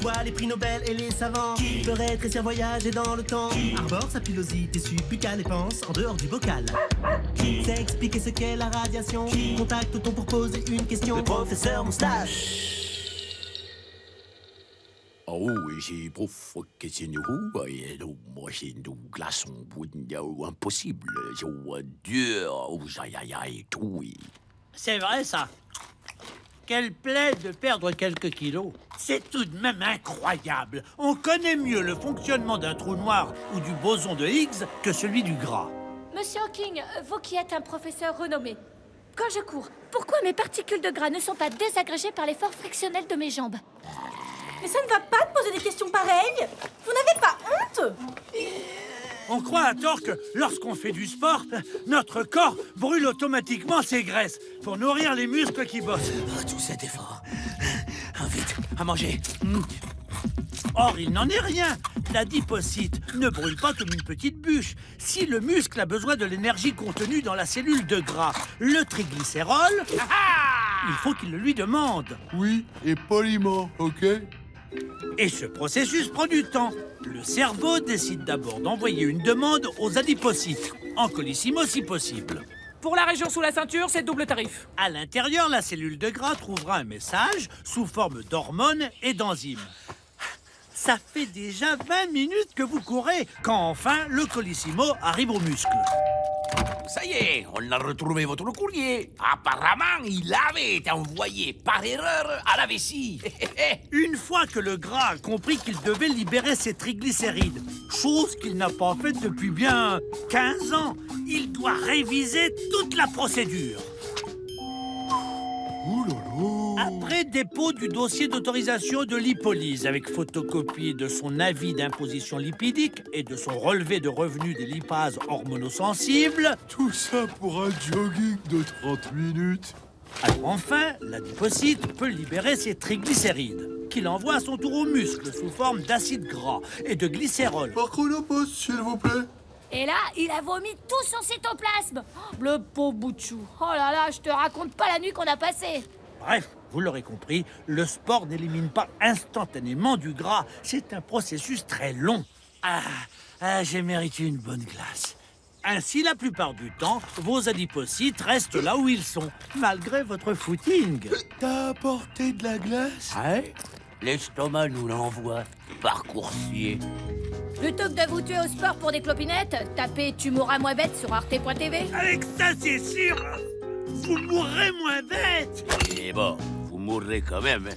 voit les prix Nobel et les savants qui ferait réussir voyager dans le temps. Arbore sa pilosité suppucale et pense en dehors du bocal. C'est expliquer ce qu'est la radiation. Contacte-t-on pour poser une question? Le professeur Moustache. Oh, c'est prof, qu'est-ce que moi, c'est une glaçon, impossible, c'est dur, aïe, aïe, aïe, tout. C'est vrai, ça. Quelle plaie de perdre quelques kilos. C'est tout de même incroyable. On connaît mieux le fonctionnement d'un trou noir ou du boson de Higgs que celui du gras. Monsieur Hawking, vous qui êtes un professeur renommé, quand je cours, pourquoi mes particules de gras ne sont pas désagrégées par l'effort frictionnel de mes jambes? Mais ça ne va pas de poser des questions pareilles. Vous n'avez pas honte? On croit à tort que lorsqu'on fait du sport, notre corps brûle automatiquement ses graisses pour nourrir les muscles qui bossent. Oh, tout cet effort. Vite, à manger. Or, il n'en est rien. L'adipocyte ne brûle pas comme une petite bûche. Si le muscle a besoin de l'énergie contenue dans la cellule de gras, le triglycérol, il faut qu'il le lui demande. Oui, et poliment, ok? Et ce processus prend du temps. Le cerveau décide d'abord d'envoyer une demande aux adipocytes, en colissimo si possible. Pour la région sous la ceinture, c'est double tarif. À l'intérieur, la cellule de gras trouvera un message sous forme d'hormones et d'enzymes. Ça fait déjà 20 minutes que vous courez, quand enfin le colissimo arrive aux muscles. Ça y est, on a retrouvé votre courrier. Apparemment, il avait été envoyé par erreur à la vessie. Une fois que le gras a compris qu'il devait libérer ses triglycérides, chose qu'il n'a pas faite depuis bien 15 ans, il doit réviser toute la procédure. Ouh là là. Après dépôt du dossier d'autorisation de lipolyse avec photocopie de son avis d'imposition lipidique et de son relevé de revenus des lipases hormonosensibles, Tout ça pour un jogging de 30 minutes. alors enfin, l'adipocyte peut libérer ses triglycérides, qu'il envoie à son tour aux muscles sous forme d'acide gras et de glycérol. Par chronopost, s'il vous plaît. Et là, il a vomi tout son cytoplasme. Le pauvre bout de chou. Oh là là, je te raconte pas la nuit qu'on a passée. Bref, vous l'aurez compris, le sport n'élimine pas instantanément du gras. C'est un processus très long. J'ai mérité une bonne glace. Ainsi, la plupart du temps, vos adipocytes restent là où ils sont, malgré votre footing. T'as apporté de la glace? Ouais, l'estomac nous l'envoie par coursier. Plutôt que de vous tuer au sport pour des clopinettes, tapez Tu mourras moins bête sur arte.tv. Avec ça, c'est sûr, vous mourrez moins bête. Mais bon, vous mourrez quand même.